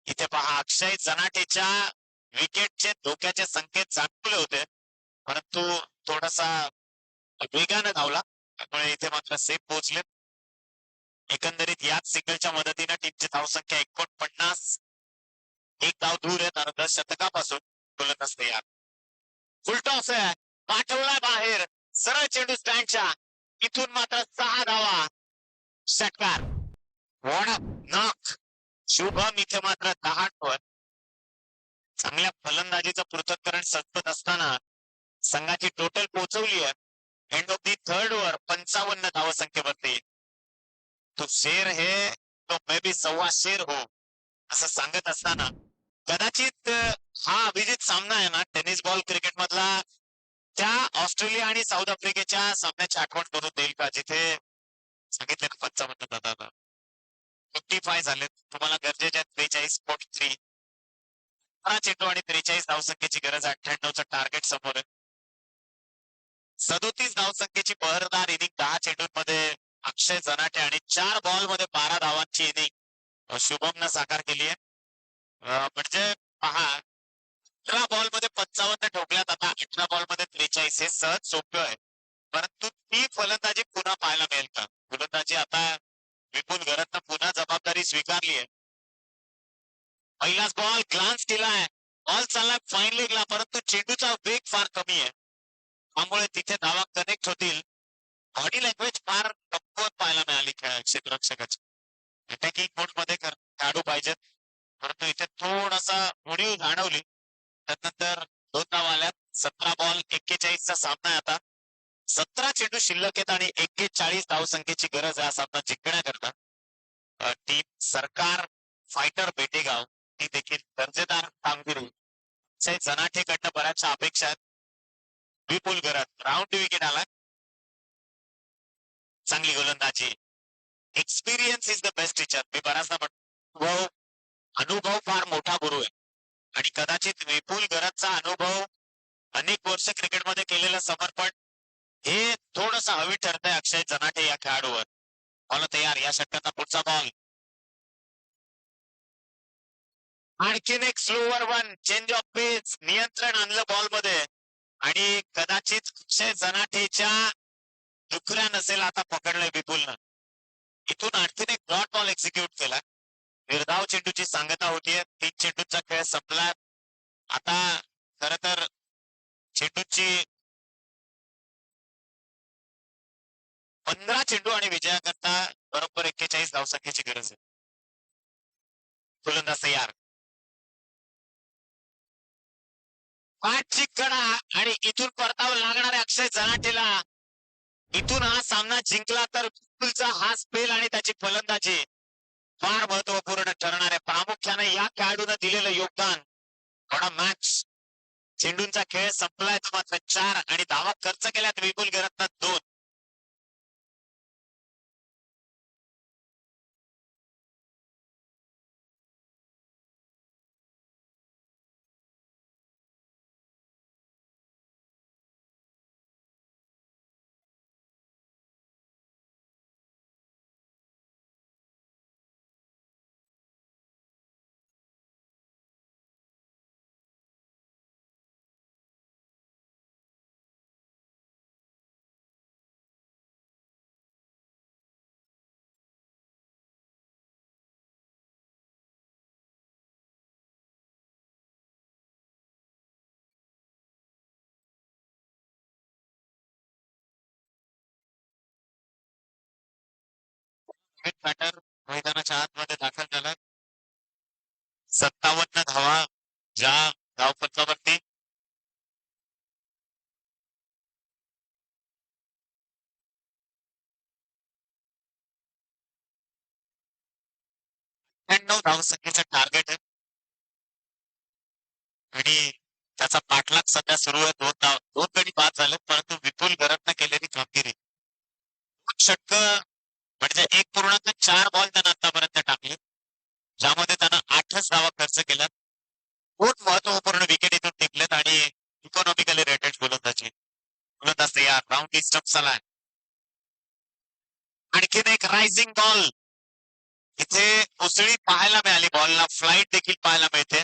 इथे पहा, अक्षय जनाटेच्या विकेटचे धोक्याचे संकेत जाणवले होते, परंतु थोडासा वेगानं धावला, त्यामुळे इथे मात्र सेफ पोहोचले. एकंदरीत याच सिंगलच्या मदतीने टीमची धावसंख्या 49, एक धाव दूर आहे अर्धशतकापासून. गोलंदाज तयार, फुलटॉस आहे, पाठवला बाहेर, सरळ चेंडू स्टँडच्या, इथून मात्र 6 धावा. षटकार, नॉक. शुभम इथे मात्र 10 वर. चांगल्या फलंदाजीचं पृथक्करण संपत असताना संघाची टोटल पोहोचवली आहे end of the third over 55 धावसंख्येवरती. तो शेर है तो मैं भी सव्वा शेर हो असं सांगत असताना कदाचित हा अभिजित सामना आहे ना टेनिस बॉल क्रिकेट मधला त्या ऑस्ट्रेलिया आणि साऊथ आफ्रिकेच्या सामन्याची आठवण करून देईल का, जिथे सांगितले ना 55 दादा 55 झाले, तुम्हाला गरजेच्या 43.3 चेंडू आणि 43 धावसंख्येची गरज, 98चं टार्गेट समोर आहे. 37 धावसंख्येची बहरदार इनिंग 10 चेंडूंमध्ये अक्षय जनाटे आणि 4 बॉल मध्ये 12 धावांची इनिंग शुभमनं साकार केली आहे. म्हणजे पहा, 18 बॉल मध्ये 55 ठोकल्यात, आता 18 बॉल मध्ये 43. हे सहज सोपं आहे, परंतु ती फलंदाजी पुन्हा पाहायला मिळेल का? फलंदाजी आता विपुल घरातनं पुन्हा जबाबदारी स्वीकारली आहे. पहिलाच बॉल ग्लान्स केलाय, बॉल चाललाय फाईन लेगला, परंतु चेंडूचा वेग फार कमी आहे, त्यामुळे तिथे धावा कनेक्ट होतील. बॉडी लँग्वेज फार कमकुवत पाहायला मिळाली क्षेत्ररक्षकाची. अटॅकिंग मोड मध्ये खेळाडू पाहिजेत, परंतु इथे थोडासा उणीव जाणवली. त्यानंतर 2 धावा आल्यात. 17 बॉल 41चा सामना आहे आता. 17 चेंडू शिल्लक आहेत आणि 41 धावसंख्येची गरज आहे सामना जिंकण्याकरता. टीम सरकार फायटर बेटेगाव ही देखील दर्जेदार कामगिरी जनाठेकडनं बऱ्याचशा अपेक्षा आहेत. विपुल घरात राऊंड विकेट आला, चांगली गोलंदाजी. Experience is the best teacher. मी बराचदा म्हणतो अनुभव फार मोठा गुरु आहे, आणि कदाचित विपुल घरातचा अनुभव, अनेक वर्ष क्रिकेटमध्ये केलेलं समर्पण, हे थोडस हवी ठरतंय अक्षय जनाटे या खेळाडूवर. बॉल तयार, या षटकाचा पुढचा बॉल. आणखीन एक स्लोवर वन, चेंज ऑफ पेस, नियंत्रण आणलं बॉल मध्ये, आणि कदाचित अक्षय जनाटेच्या दुखऱ्या नसेल आता पकडलंय विपुलनं. इथून आणखीन एक डॉट बॉल एक्झिक्यूट केला. निर्धाव चेंडूची सांगता होतीये. 3 चेंडूचा खेळ संपला. आता खर तर चेंडूची 15 चेंडू आणि विजयाकरता बरोबर 41 धावसंख्येची गरज आहे. फलंदाज तयार, पाठची कडा, आणि इथून परतावं लागणाऱ्या अक्षय जनाटेला. इथून हा सामना जिंकला तर विपुलचा हा स्पेल आणि त्याची फलंदाजी फार महत्वपूर्ण ठरणार आहे. प्रामुख्याने या खेळाडूने दिलेलं योगदान. थोडा मॅच चेंडूंचा खेळ संपलाय तो मात्र 4, आणि धावा खर्च केल्यात विपुल घरातनं 2. बॅटर मैदानाच्या आतमध्ये दाखल झाला. 57 धावा ज्या धावपत्रावरती. धावसंख्येचं टार्गेट आहे, आणि त्याचा पाठलाग सध्या सुरू आहे. 2 गडी बाद झाले, परंतु विपुल घरातनं केलेली कामगिरी. षटक म्हणजे 1.4 बॉल त्यानं आतापर्यंत टाकले, ज्यामध्ये त्यानं 8च धावा खर्च केल्यात. खूप महत्वपूर्ण विकेट इथून टिकलेत, आणि इकॉनॉमिकली रेटेड गोलंदाजी. गोलंदाज तयार, राऊंड स्टंप झालाय. आणखीन एक रायझिंग बॉल. इथे उसळी पाहायला मिळाली, बॉलला फ्लाईट देखील पाहायला मिळते.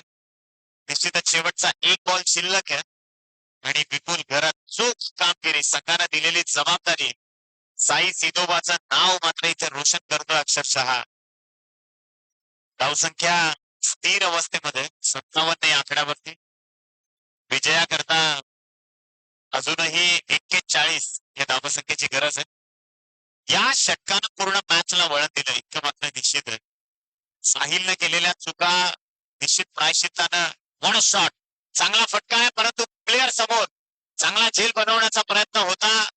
निश्चितच शेवटचा एक बॉल शिल्लक आहे आणि विपुल घरात चोख कामगिरी, संघानं दिलेली जबाबदारी, साई सिदोबाचं नाव मात्र इथे रोशन करतोय अक्षरशः. धावसंख्या स्थिर अवस्थेमध्ये 57 या आकड्यावरती. विजयाकरता अजूनही 41 या धावसंख्येची गरज आहे. या षटकानं पूर्ण मॅचला वळण दिलं इतकं मात्र निश्चित आहे. साहिलने केलेल्या चुका निश्चित प्रायश्चित्तानं वन शॉट, चांगला फटका आहे परंतु प्लेअर समोर चांगला झेल बनवण्याचा प्रयत्न होता,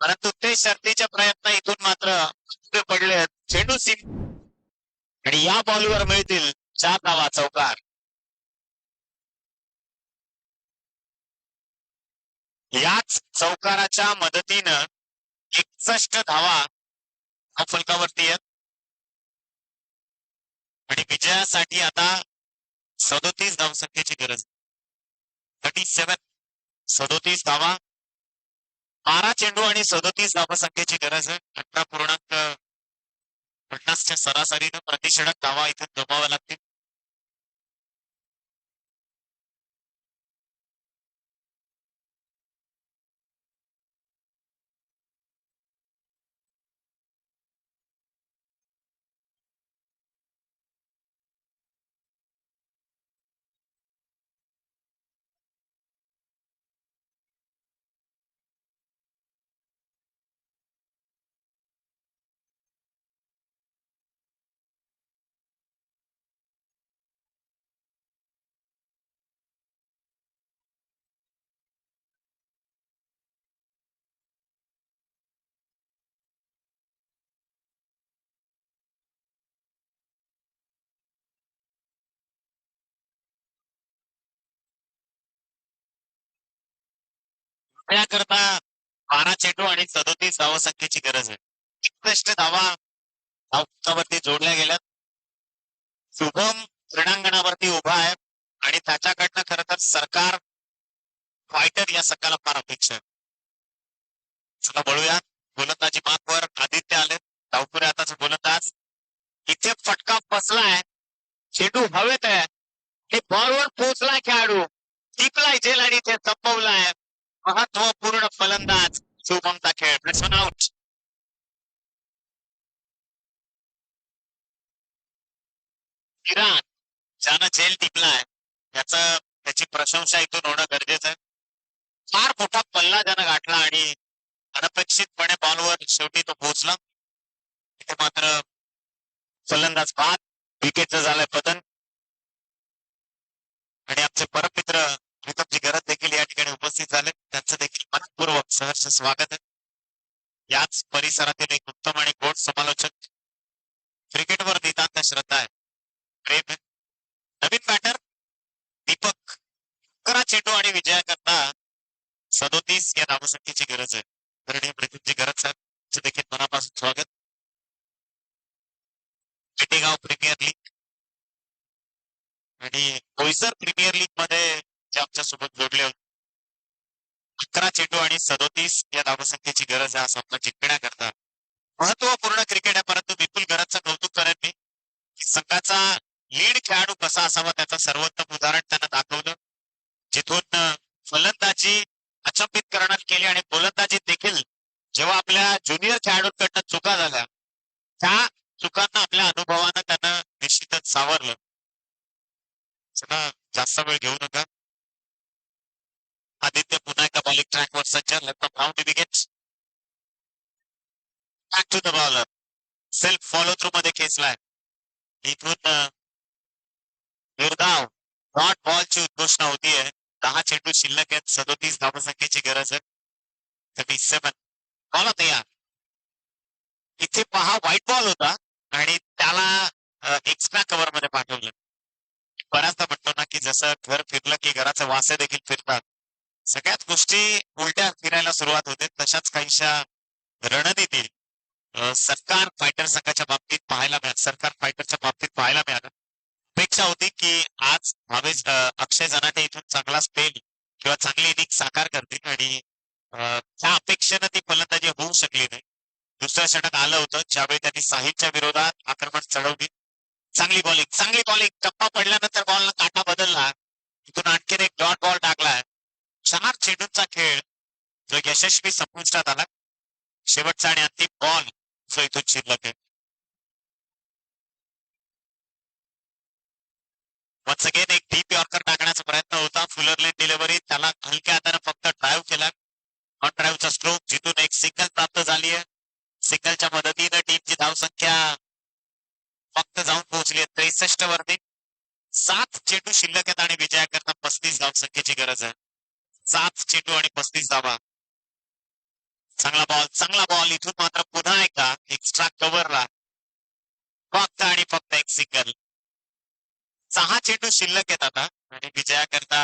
परंतु ते शर्तीचे प्रयत्न इथून मात्र अपुरे पडले. चेंडू सीम आणि या बॉलवर मिळतील 4 धावा, चौकार. याच चौकाराच्या मदतीनं 61 धावा फलकावरती आहेत आणि विजयासाठी आता 37 धावसंख्येची गरज. 37 37 धावा, 12 चेंडू आणि 37 धावसंख्येची गरज आहे. 18.50च्या सरासरीनं प्रतिषणक धावा इथे जमाव्या लागतील. त्याकरता 12 चेंडू आणि 37 धावसंख्येची गरज आहे. 61 धावा धावसंख्येवरती जोडल्या गेल्यात. शुभम क्रीडांगणावरती उभा आहे आणि त्याच्याकडनं खरं तर सरकार फायटर या संघाला फार अपेक्षा आहे. चला बळूया गोलंदाजी मार्कवर आदित्य आले. धावपुरे आताचा गोलंदाज. इथे फटका बसलाय, चेंडू हवेत आहे आणि बॉलवर पोहोचलाय खेळाडू, टिकलाय झेल आणि ते संपवलाय. महत्वपूर्ण फलंदाज शुभमचा खेळ. Batsman out. विराट ज्यानं झेल टिकलाय त्याची प्रशंसा इथून होणं गरजेचं आहे. फार मोठा पल्ला त्यानं गाठला आणि अनपेक्षितपणे बॉलवर शेवटी तो पोहोचला. इथे मात्र फलंदाज बाद, विकेटचं झालंय पतन आणि आमचे परममित्र प्रीतमजी गरज देखील या ठिकाणी उपस्थित झाले. त्यांचं देखील मनपूर्वक सहर्ष स्वागत आहे. याच परिसरातील एक उत्तम आणि गोड समालोचक, क्रिकेटवर नितांत श्रद्धा आहे, प्रेम आहे. नवीन बॅटर दीपक. 11 चेंडू आणि विजयाकरता 37 या धावसंख्येची गरज आहे. तर प्रीतमजी गरज साहेब देखील मनापासून स्वागत. पेटेगाव प्रीमियर लीग आणि बोईसर प्रीमियर लीग मध्ये जे आमच्या सोबत जोडले होते. 11 चेंडू आणि 37 या धावसंख्येची गरज आहे सामना जिंकण्याकरता. महत्वपूर्ण क्रिकेट आहे, परंतु विपुल गरजचं कौतुक करेन मी की संघाचा लीड खेळाडू कसा असावा त्याचं सर्वोत्तम उदाहरण त्यांना दाखवलं. जिथून फलंदाजी अचंबित करण्यात केली आणि गोलंदाजीत देखील जेव्हा आपल्या ज्युनियर खेळाडूंकडनं चुका झाल्या त्या चुकांना आपल्या अनुभवानं त्यांना निश्चितच सावरलं. चला जास्त वेळ घेऊ नका. आदित्य पुन्हा एका बॉलिंग ट्रॅकवर सज्ज. Left off round wicket. Back to the bowler. Self follow through मध्ये खेचलाय. इथून निर्धाव डॉट बॉलची उद्घोषणा होतीये. 10 चेंडू शिल्लक आहेत. 37 धावसंख्येची गरज आहे. 37 बॉल तयार. इथे पहा व्हाईट बॉल होता आणि त्याला एक्स्ट्रा कव्हर मध्ये पाठवलं. बऱ्याचदा म्हणतो ना की जसं घर फिरलं की घराचे वासे देखील फिरतात. सगळ्याच गोष्टी उलट्या फिरायला सुरुवात होते. तशाच काहीशा रणनीती सरकार फायटर संघाच्या बाबतीत पाहायला मिळालं. सरकार फायटरच्या बाबतीत पाहायला मिळालं. अपेक्षा होती की आज भावेश अक्षय जनाटे इथून चांगला स्पेल किंवा चांगली इनिंग साकार करतील आणि त्या अपेक्षेनं ती फलंदाजी होऊ शकली नाही. दुसऱ्या षटक आलं होतं ज्यावेळी त्यांनी साहिलच्या विरोधात आक्रमण चढवली. चांगली बॉलिंग टप्पा पडल्यानंतर बॉलला काटा बदलला तिथून आणखीन एक डॉट बॉल टाकलाय. 4 चेंडूंचा खेळ जो यशस्वी संपुष्टात आला. शेवटचा आणि अंतिम बॉल जो इथून शिल्लक आहे. वन्स अगेन एक डीप यॉर्कर टाकण्याचा प्रयत्न होता. फुलरलेन डिलिव्हरी, त्याला हलक्या हाताने फक्त ड्राईव्ह केला. ऑन ड्राईव्हचा स्ट्रोक, जिथून एक सिंगल प्राप्त झाली आहे. सिंगलच्या मदतीने टीमची धावसंख्या फक्त जाऊन पोहोचली आहे 63 वरती. 7 चेंडू शिल्लक आहेत आणि विजयाकरता 35 धावसंख्येची गरज आहे. 7 चेंडू आणि 35 धावा. चांगला बॉल. इथून मात्र पुन्हा एकदा एक्स्ट्रा कव्हरला फक्त आणि फक्त एक सिंगल. 6 चेंडू शिल्लक आहेत आता आणि विजयाकरता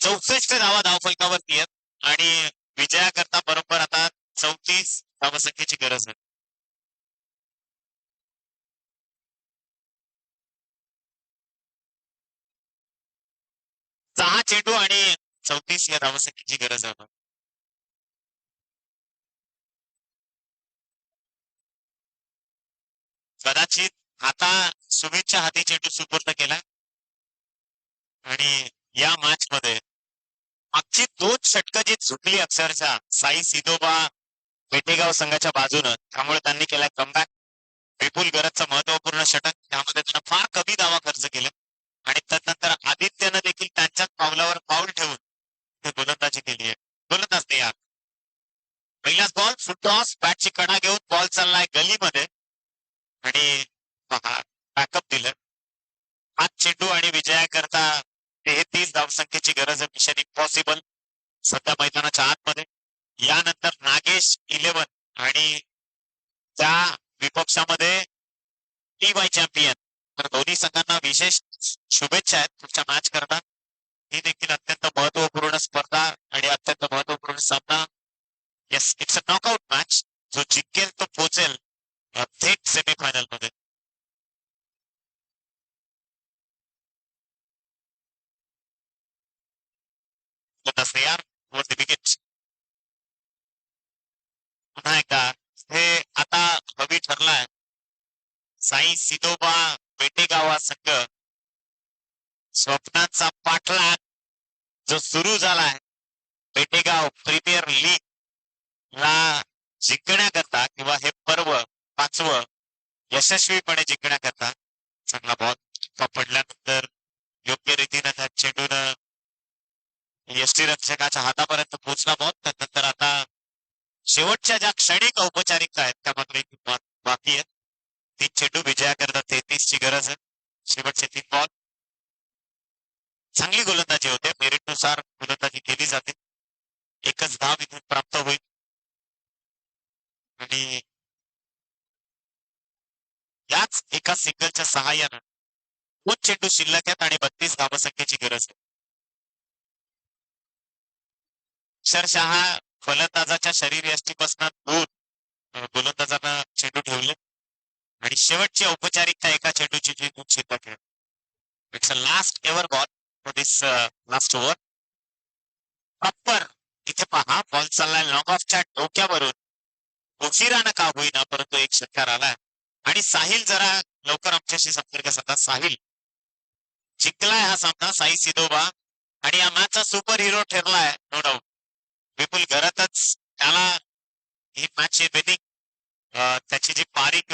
चौसष्ट धावा धावफलकावरती आहेत आणि विजयाकरता बरोबर आता 34 धावसंख्येची गरज आहे. सहा चेंडू आणि 34 या धावसंख्येची गरज आहे. कदाचित आता सुमितच्या हाती चेंडू सुपूर्द केला आणि या मॅच मध्ये मागची 2 षटकं जी झुकली अक्षरशः साई सिदोबा पेटेगाव संघाच्या बाजूनं, त्यामुळे त्यांनी केलाय कमबॅक. विपुल गरजचं महत्वपूर्ण षटक, त्यामध्ये त्यानं फार कमी धावा खर्च केले आणि त्यानंतर आदित्यनं देखील त्यांच्याच पावलावर पाऊल ठेवून ते गोलंदाजी केली आहे. गोलंदाज तयार. पहिलाच बॉल फुटटॉस, बॅटची कडा घेऊन बॉल चाललाय गलीमध्ये आणि बॅकअप दिलं. 5 चेंडू आणि विजयाकरता 33 धावसंख्येची गरज आहे. मिशन इम्पॉसिबल सध्या मैदानाच्या आतमध्ये. यानंतर नागेश 11 आणि त्या विपक्षामध्ये टी वाय चॅम्पियन. तर दोन्ही संघांना विशेष शुभेच्छा आहेत पुढच्या मॅच करता. ही देखील अत्यंत महत्वपूर्ण स्पर्धा आणि अत्यंत महत्वपूर्ण सामना. Yes, it's a knockout match. जो जिंकेल तो पोहोचेल थेट सेमीफायनल मध्ये. तयार वर द विकेट. पुन्हा एकदा हे आता हवी ठरलाय. साई सिदोबा पेटेगाव हा संघ स्वप्नांचा पाठलाग जो सुरू झालाय पेटेगाव प्रीमियर लीग ला जिंकण्याकरता किंवा हे पर्व 5वं यशस्वीपणे जिंकण्याकरता. चांगला बॉल पडल्यानंतर योग्य रीतीनं त्या चेंडून यष्टीरक्षकाच्या हातापर्यंत पोहोचला बॉल. त्यानंतर आता शेवटच्या ज्या क्षणिक औपचारिकता आहेत त्या मात्र बाकी आहेत. 3 चेंडू विजयाकरता 33 ची गरज आहे. शेवटचे 3 बॉल. चांगली गोलंदाजी होते. मेरिटनुसार गोलंदाजी केली जाते. एकच धाव इथून प्राप्त होईल आणि याच एका सिंगलच्या सहाय्यानं 2 चेंडू शिल्लक आहेत आणि 32 धावसंख्येची गरज आहे. अक्षरशः फलंदाजाच्या शरीर यष्टीपासून दूर गोलंदाजांना चेंडू ठेवले आणि शेवटची औपचारिकता एका चेंडूची जी 2 शिल्लक आहे. It's a last ever ball for this last over. Proper इथे पहा बॉल चाललाय लॉंग ऑफच्या डोक्यावरून. उशिरानं का होईना परंतु एक षटकार आलाय आणि साहिल जरा लवकर आमच्याशी संपर्क साधा. साहिल, जिंकलाय हा सामना साई सिदोबा आणि या मॅचचा सुपर हिरो ठरलाय नो डाऊट विपुल गरजच. त्याला ही मॅच विनिंग त्याची जी पारी